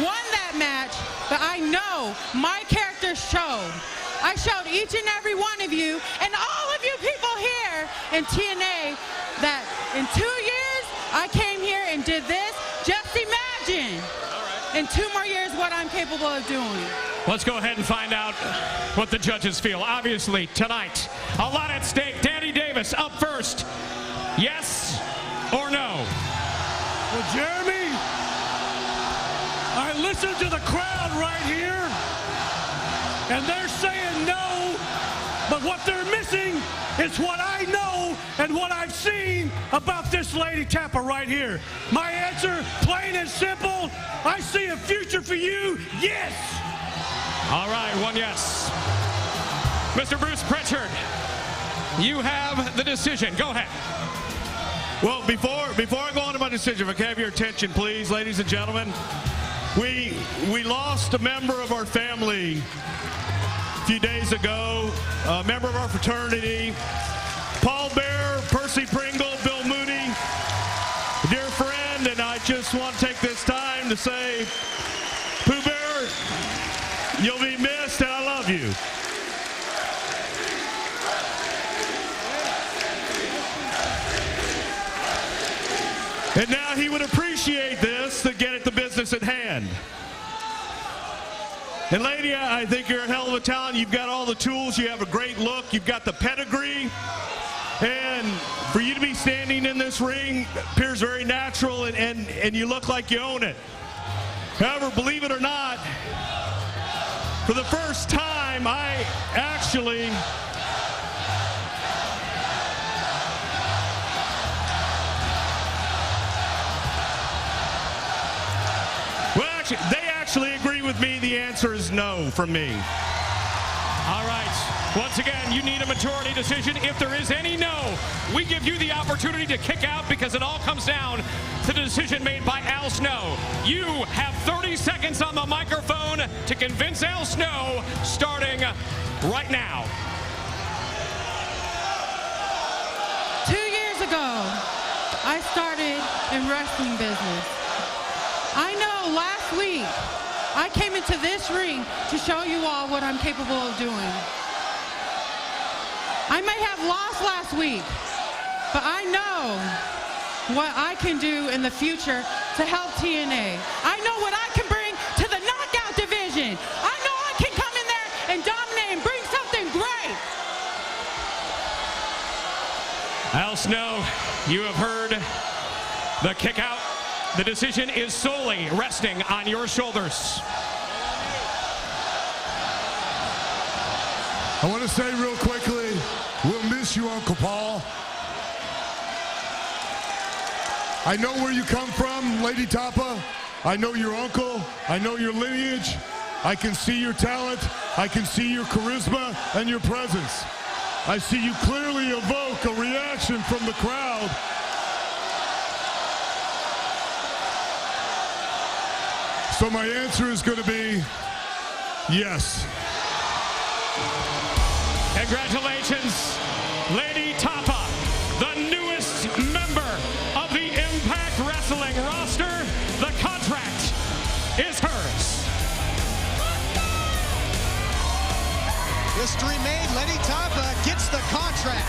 won that match, but I know my character showed. I showed each and every one of you and all of you people here in TNA that in 2 years I came here and did this. Just imagine in 2 more years what I'm capable of doing. Let's go ahead and find out what the judges feel. Obviously, tonight, a lot at stake. Danny Davis up first. Yes or no? Well, Jeremy, I listened to the crowd right here, and they're saying no, but what they're missing is what I know and what I've seen about this lady Tapa right here. My answer, plain and simple, I see a future for you, yes. All right, one yes. Mr. Bruce Pritchard, you have the decision. Go ahead. Well, before I go on to my decision, if I can have your attention, please, ladies and gentlemen. We lost a member of our family a few days ago, a member of our fraternity, Paul Bear, Percy Pringle, Bill Moody, a dear friend, and I just want to take this time to say, Pooh Bear, you'll be missed, and I love you. And now he would appreciate this to get at the business at hand. And lady, I think you're a hell of a talent. You've got all the tools. You have a great look. You've got the pedigree. And for you to be standing in this ring appears very natural, and you look like you own it. However, believe it or not, for the first time, I actually they actually agree with me. The answer is no from me. All right. Once again, you need a majority decision. If there is any no, we give you the opportunity to kick out because it all comes down to the decision made by Al Snow. You have 30 seconds on the microphone to convince Al Snow, starting right now. 2 years ago, I started in wrestling business. I know last week I came into this ring to show you all what I'm capable of doing. I may have lost last week, but I know what I can do in the future to help TNA. I know what I can bring to the knockout division. I know I can come in there and dominate and bring something great. Al Snow, you have heard the kick out. The decision is solely resting on your shoulders. I want to say real quickly, we'll miss you, Uncle Paul. I know where you come from, Lady Tapa. I know your uncle. I know your lineage. I can see your talent. I can see your charisma and your presence. I see you clearly evoke a reaction from the crowd. So my answer is going to be yes. Congratulations, Lady Tapa, the newest member of the Impact Wrestling roster. The contract is hers. History made. Lady Tapa gets the contract.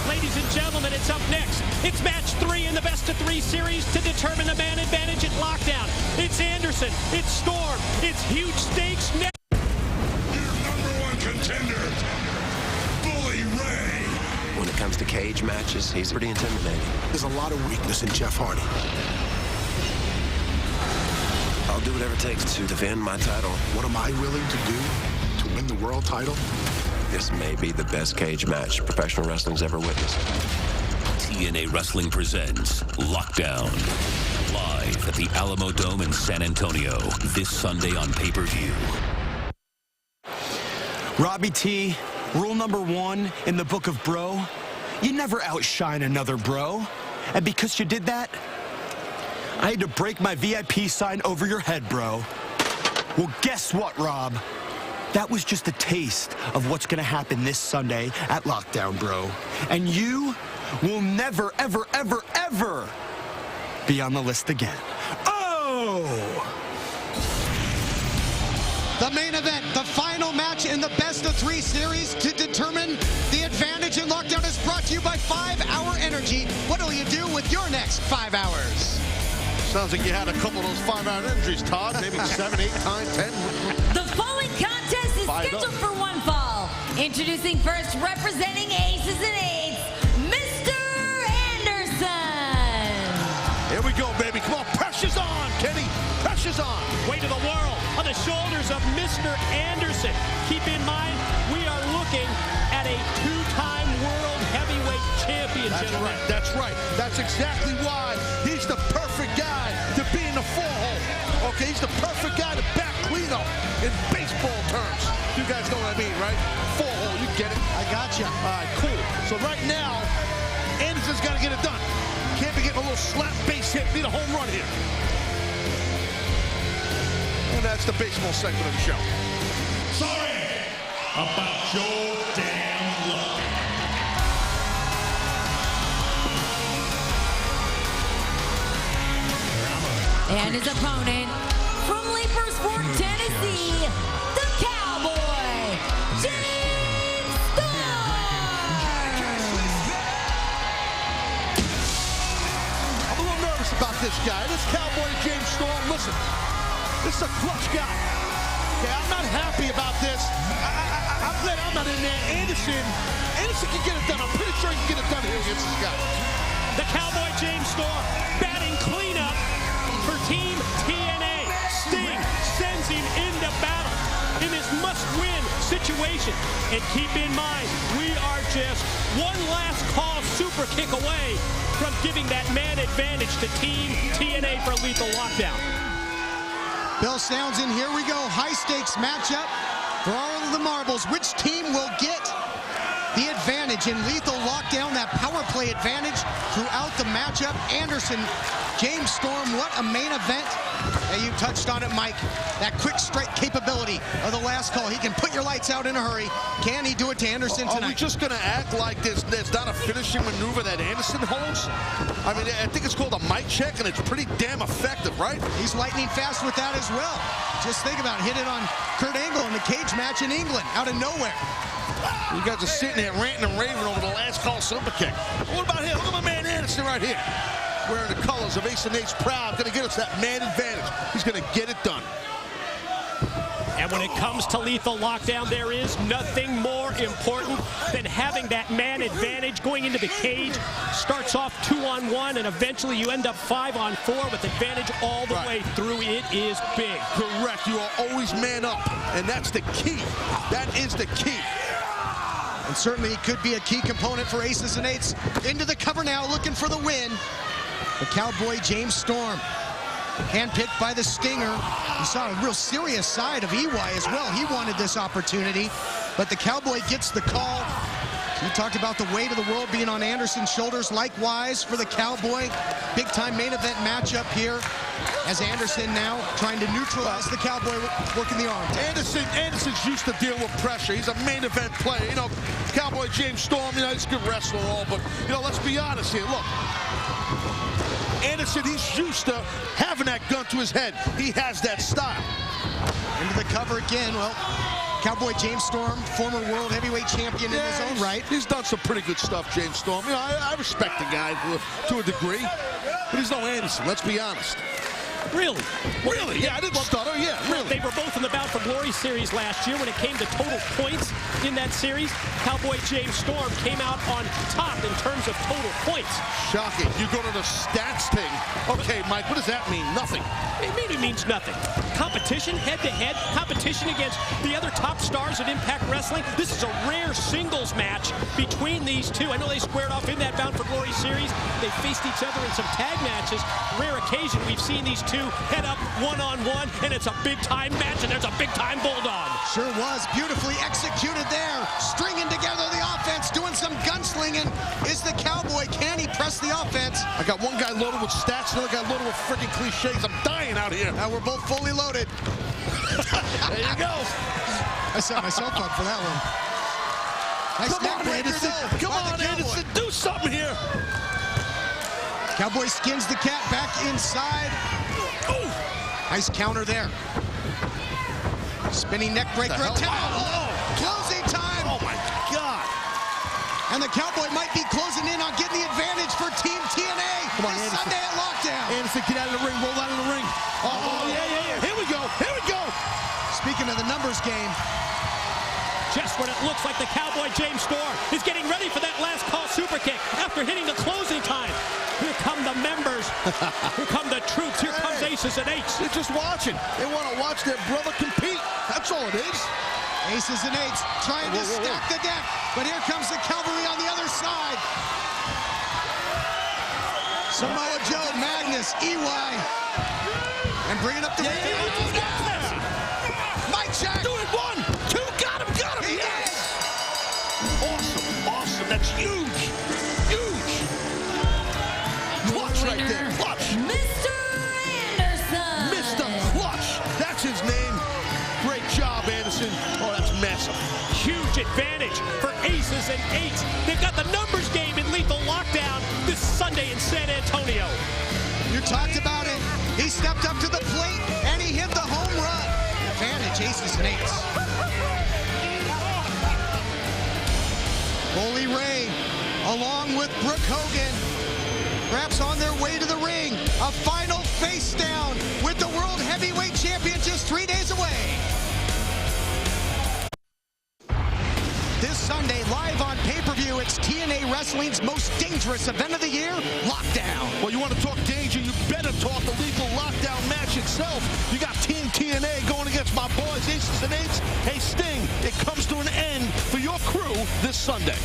Ladies and gentlemen, it's up next. It's match 3 in the best-of-3 series to determine the man advantage at Lockdown. It's Anderson, it's Storm, it's huge stakes next. Your #1 contender, Bully Ray. When it comes to cage matches, he's pretty intimidating. There's a lot of weakness in Jeff Hardy. I'll do whatever it takes to defend my title. What am I willing to do to win the world title? This may be the best cage match professional wrestling's ever witnessed. TNA Wrestling presents Lockdown, live at the Alamo Dome in San Antonio, this Sunday on pay-per-view. Robbie T, rule #1 in the book of bro, you never outshine another bro. And because you did that, I had to break my VIP sign over your head, bro. Well, guess what, Rob? That was just a taste of what's going to happen this Sunday at Lockdown, bro. And you will never, ever, ever, ever be on the list again. Oh! match in the best-of-3 series to determine the advantage in Lockdown is brought to you by 5 Hour Energy. What will you do with your next 5 hours? Sounds like you had a couple of those 5 Hour Energies, Todd. Maybe 7, 8, 9, 10. The falling contest is scheduled for one fall. Introducing first, representing Aces and Eights, Mr. Anderson. Here we go, baby. Come on, pressure's on, Kenny. Pressure's on. Weight of the world on the shoulders of Mr. Anderson. Keep in mind, we are looking at a 2-time world heavyweight champion. That's right. That's right. That's exactly why he's the perfect guy to be in the 4-hole. Okay, he's the perfect guy to back cleanup in baseball terms. You guys know what I mean, right? 4-hole, you get it. I got you. All right, cool. So right now, Anderson's got to get it done. Can't be getting a little slap base hit, need a home run here. And that's the baseball segment of the show. Sorry about your damn luck. And his opponent, from Leapersburg, Tennessee, the Cowboy, James Storm. I'm a little nervous about this guy. This Cowboy James Storm, listen, this is a clutch guy. Okay, I'm not happy about this. I'm glad I'm not in there. Anderson can get it done. I'm pretty sure he can get it done here against this guy. The Cowboy James Storm batting cleanup for Team TNA. Sting sends him into battle in this must-win situation. And keep in mind, we are just one last call super kick away from giving that man advantage to Team TNA for Lethal Lockdown. Bill Sounds in, here we go. High-stakes matchup for all of the marbles. Which team will get the advantage in Lethal Lockdown, that power play advantage throughout the matchup? Anderson, James Storm, what a main event. And you touched on it, Mike. That quick strike capability of the last call. He can put your lights out in a hurry. Can he do it to Anderson tonight? Are we just going to act like there's not a finishing maneuver that Anderson holds? I mean, I think it's called a mic check, and it's pretty damn effective, right? He's lightning fast with that as well. Just think about it. Hit it on Kurt Angle in the cage match in England, out of nowhere. You guys are sitting there ranting and raving over the last call super kick. What about here? Look at my man Anderson right here. Wearing the colors of Ace and Ace proud. Going to get us that man advantage. He's going to get it done. And when it comes to Lethal Lockdown, there is nothing more important than having that man advantage going into the cage. Starts off 2-on-1, and eventually you end up 5-on-4 with advantage all the way through. It is big. Correct. You are always man up, and that's the key. That is the key. And certainly he could be a key component for Aces and Eights. Into the cover now, looking for the win. The Cowboy James Storm, handpicked by the Stinger. You saw a real serious side of EY as well. He wanted this opportunity, but the Cowboy gets the call. You talked about the weight of the world being on Anderson's shoulders. Likewise for the Cowboy. Big-time main event matchup here as Anderson now trying to neutralize the Cowboy, working the arm. Anderson's used to deal with pressure. He's a main event player. You know, Cowboy James Storm, you know, he's a good wrestler and all, but, you know, let's be honest here. Look, Anderson, he's used to having that gun to his head. He has that style. Into the cover again. Well, Cowboy James Storm, former world heavyweight champion in his own right. He's done some pretty good stuff, James Storm. You know, I respect the guy to a degree, but he's no Anderson, let's be honest. Really? Really? Yeah, I didn't stutter. Yeah, really. They were both in the Bound for Glory series last year. When it came to total points in that series, Cowboy James Storm came out on top in terms of total points. Shocking. You go to the stats thing. Okay, Mike, what does that mean? Nothing. It maybe means nothing. Competition, head-to-head, competition against the other top stars at Impact Wrestling. This is a rare singles match between these two. I know they squared off in that Bound for Glory series. They faced each other in some tag matches. Rare occasion we've seen these two head up one-on-one, and it's a big-time match, and there's a big-time bulldog. Sure was. Beautifully executed there. Stringing together the offense, doing some gunslinging. Is the Cowboy, can he press the offense? I got one guy loaded with stats, another guy loaded with freaking cliches. I'm dying out here. Now we're both fully loaded. There you go. I set myself up for that one. Nice Come on, Anderson. Come on, Anderson. Do something here. Cowboy skins the cat back inside. Ooh. Nice counter there. Spinning neck breaker attempt. Oh, closing time. Oh, my God. And the Cowboy might be closing in on getting the advantage for Team TNA this Sunday at Lockdown. Anderson, get out of the ring. Roll out of the ring. Oh, yeah. Here we go. Here we go. Speaking of the numbers game. Just when it looks like the Cowboy James Storm is getting ready for that last call super kick after hitting the closing time. Here come the members. Here come the troops. Here comes Aces and Eights. They're just watching. They want to watch their brother compete. That's all it is. Aces and Eights trying to stack the deck. But here comes the cavalry on the other side. Samoa Joe, Magnus, EY. And bringing up the ring. Mike Jack. Do it. 1, 2. Got him. Yes. Awesome. That's huge. Clutch right there. Clutch. Mr. Anderson. Mr. Clutch. That's his name. Great job, Anderson. Oh, that's massive. Huge advantage for Aces and Eights. They've got the numbers game in Lethal Lockdown this Sunday in San Antonio. You talked about it. He stepped up to the plate and he hit the home run. Advantage, Aces and Eights. Bully Ray, along with Brooke Hogan, perhaps on their way to the ring. A final face down with the World Heavyweight Champion just 3 days away. This Sunday, live on pay-per-view, it's TNA Wrestling's most dangerous event of the year, Lockdown. Well, you want to talk danger, you better talk the Lethal Lockdown match itself. You got Team TNA going against my boys, Aces and Eights. Hey, Sting, it comes to an end for your crew this Sunday.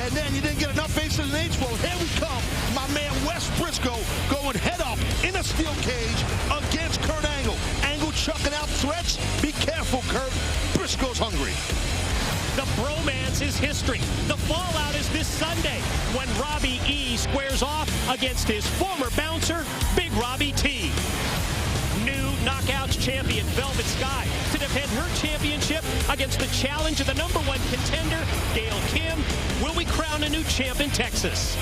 And then you didn't get enough Aces and Eights. Well, here we come. My man Wes Briscoe going head up in a steel cage against Kurt Angle. Angle chucking out threats. Be careful, Kurt. Briscoe's hungry. The bromance is history. The fallout is this Sunday when Robbie E squares off against his former bouncer, Big Robbie T. New Knockouts champion Velvet Sky to defend her championship against the challenge of the #1 contender, Gail Kim. Will we crown a new champ in Texas?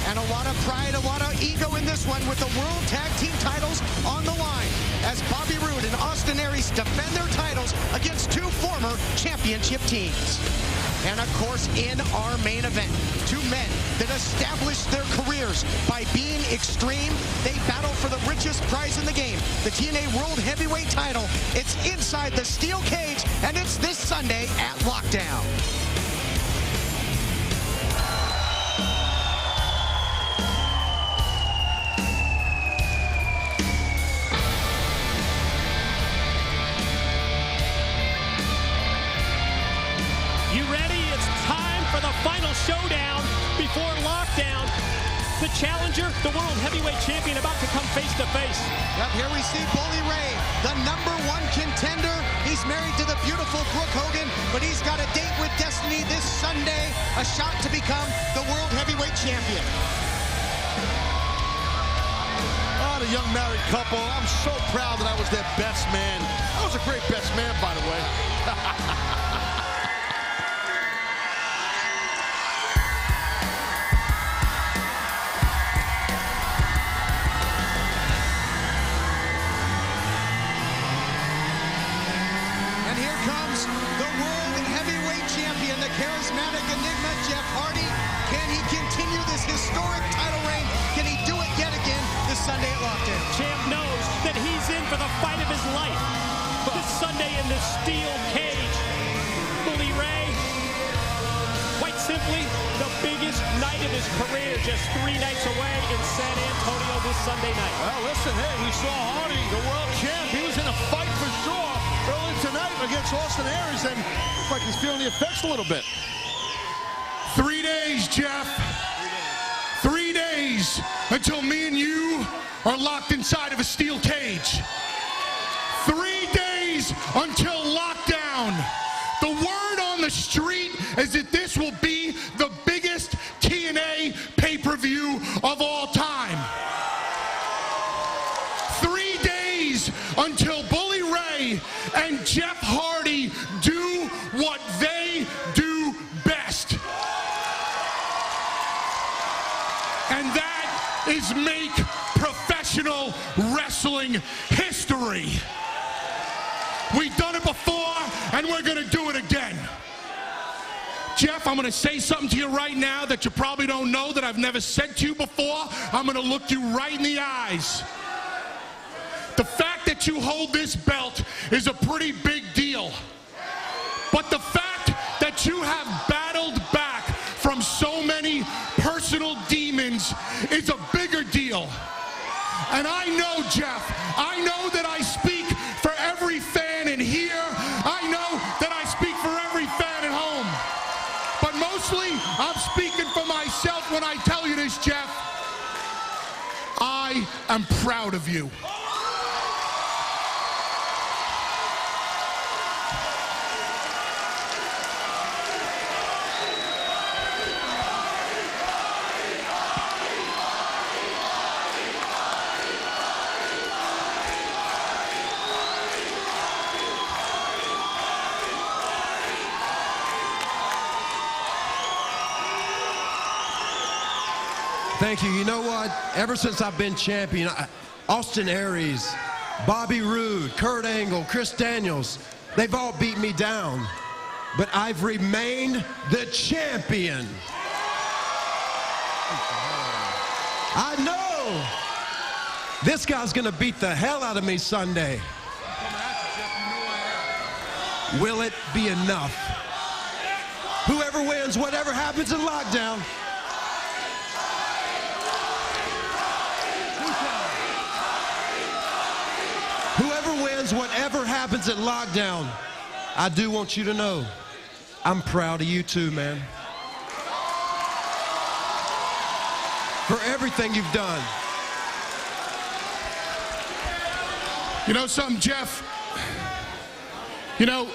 And a lot of pride, a lot of ego in this one with the World Tag Team titles on the line as Bobby Roode and Austin Aries defend their titles against 2 former championship teams. And of course, in our main event, 2 men that established their careers by being extreme. They battle for the richest prize in the game, the TNA World Heavyweight title. It's inside the steel cage, and it's this Sunday at Lockdown. Final showdown before Lockdown. The challenger, the World Heavyweight Champion, about to come face to face. Yep, here we see Bully Ray, the #1 contender. He's married to the beautiful Brooke Hogan, but he's got a date with Destiny this Sunday, a shot to become the World Heavyweight Champion. Oh, the young married couple. I'm so proud that I was their best man. I was a great best man, by the way. Charismatic enigma Jeff Hardy. Can he continue this historic title reign? Can he do it yet again this Sunday at Lockdown? Champ knows that he's in for the fight of his life. This Sunday in the steel cage. Bully Ray, quite simply, the biggest night of his career, just 3 nights away in San Antonio this Sunday night. Well, listen, hey, we saw Hardy, the world champ. He was in a fight for sure early tonight against Austin Aries, and looks like he's feeling the effects a little bit. 3 days, Jeff. 3 days until me and you are locked inside of a steel cage. 3 days until Lockdown. The word on the street is that this will be the biggest TNA pay-per-view of all time. 3 days until Bully Ray and Jeff Hardy do what they do best. And that is make professional wrestling history. We've done it before, and we're going to do it again. Jeff, I'm going to say something to you right now that you probably don't know that I've never said to you before. I'm going to look you right in the eyes. The fact that you hold this belt is a pretty big deal. But the fact that you have battled back from so many personal demons is a bigger deal. And I know, Jeff, I know that I speak for every fan in here. I know that I speak for every fan at home. But mostly, I'm speaking for myself when I tell you this, Jeff. I am proud of you. Thank you. You know what? Ever since I've been champion, Austin Aries, Bobby Roode, Kurt Angle, Chris Daniels, they've all beat me down. But I've remained the champion. I know this guy's going to beat the hell out of me Sunday. Will it be enough? Whoever wins, whatever happens in lockdown, whatever happens at lockdown, I do want you to know I'm proud of you too, man. For everything you've done. You know something, Jeff? You know,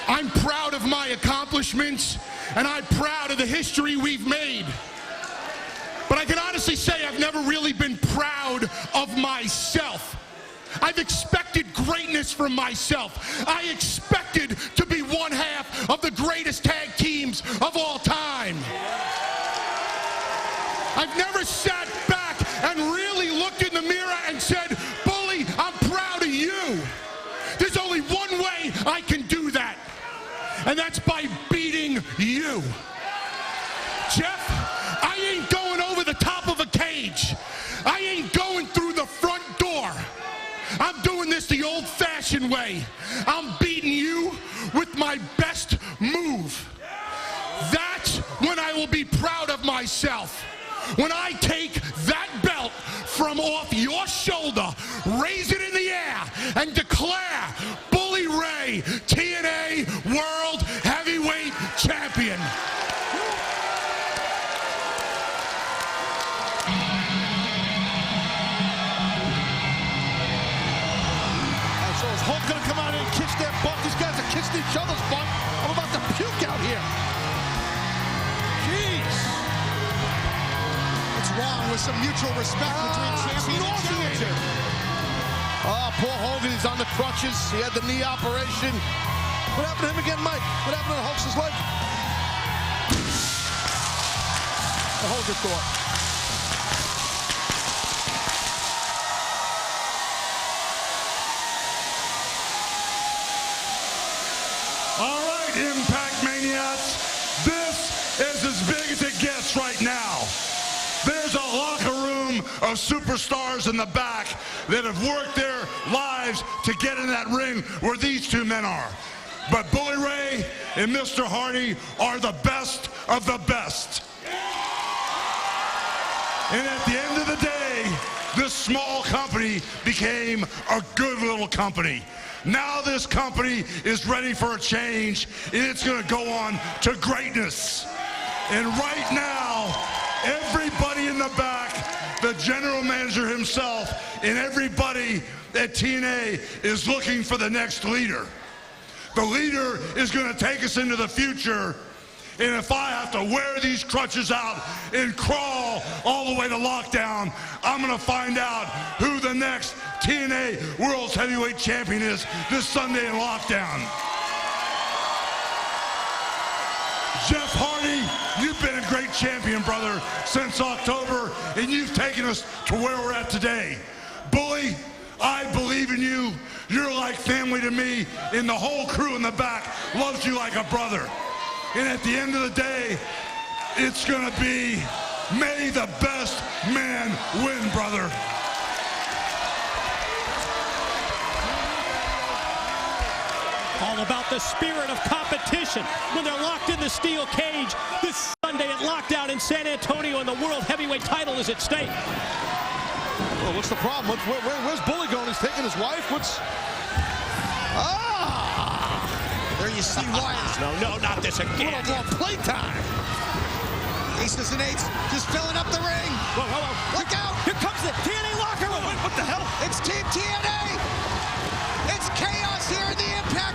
I'm proud of my accomplishments, and I'm proud of the history we've made. But I can honestly say I've never really been proud of myself. I've expected greatness from myself. I expected to be one half of the greatest tag teams of all time. I've never sat back and really looked in the mirror and said, Bully, I'm proud of you. There's only one way I can do that, and that's by beating you. Jeff, I ain't going over the top of a cage. I ain't going through the front door. I'm doing this the old-fashioned way. I'm beating you with my best move. That's when I will be proud of myself. When I take that belt from off your shoulder, raise it in the air, and declare Bully Ray TNA World Heavyweight Champion. Hulk gonna come out and kiss their butt. These guys are kissing each other's butt. I'm about to puke out here. Jeez. What's wrong with some mutual respect between champion and challenger? Oh, poor Hogan, he's on the crutches. He had the knee operation. What happened to him again, Mike? What happened to Hulk's leg? Hold your thought. All right, Impact Maniacs, this is as big as it gets right now. There's a locker room of superstars in the back that have worked their lives to get in that ring where these two men are. But Bully Ray and Mr. Hardy are the best of the best. And at the end of the day, this small company became a good little company. Now this company is ready for a change, and it's going to go on to greatness. And right now, everybody in the back, the general manager himself, and everybody at TNA is looking for the next leader. The leader is going to take us into the future, and if I have to wear these crutches out and crawl all the way to lockdown, I'm going to find out who the next TNA World's Heavyweight Champion is this Sunday in lockdown. Jeff Hardy, you've been a great champion, brother, since October, and you've taken us to where we're at today. Bully, I believe in you. You're like family to me, and the whole crew in the back loves you like a brother. And at the end of the day, it's going to be, may the best man win, brother. All about the spirit of competition when they're locked in the steel cage this Sunday at Lockdown in San Antonio, and the World Heavyweight title is at stake. Well, what's the problem? Where's Bully going? He's taking his wife? What's... Ah! There you see Wyatt. No, not this again. What a playtime. Aces and eights just filling up the ring. Whoa, whoa, whoa. Look out. Here comes the TNA locker room. What the hell? It's Team TNA. It's chaos here in the Impact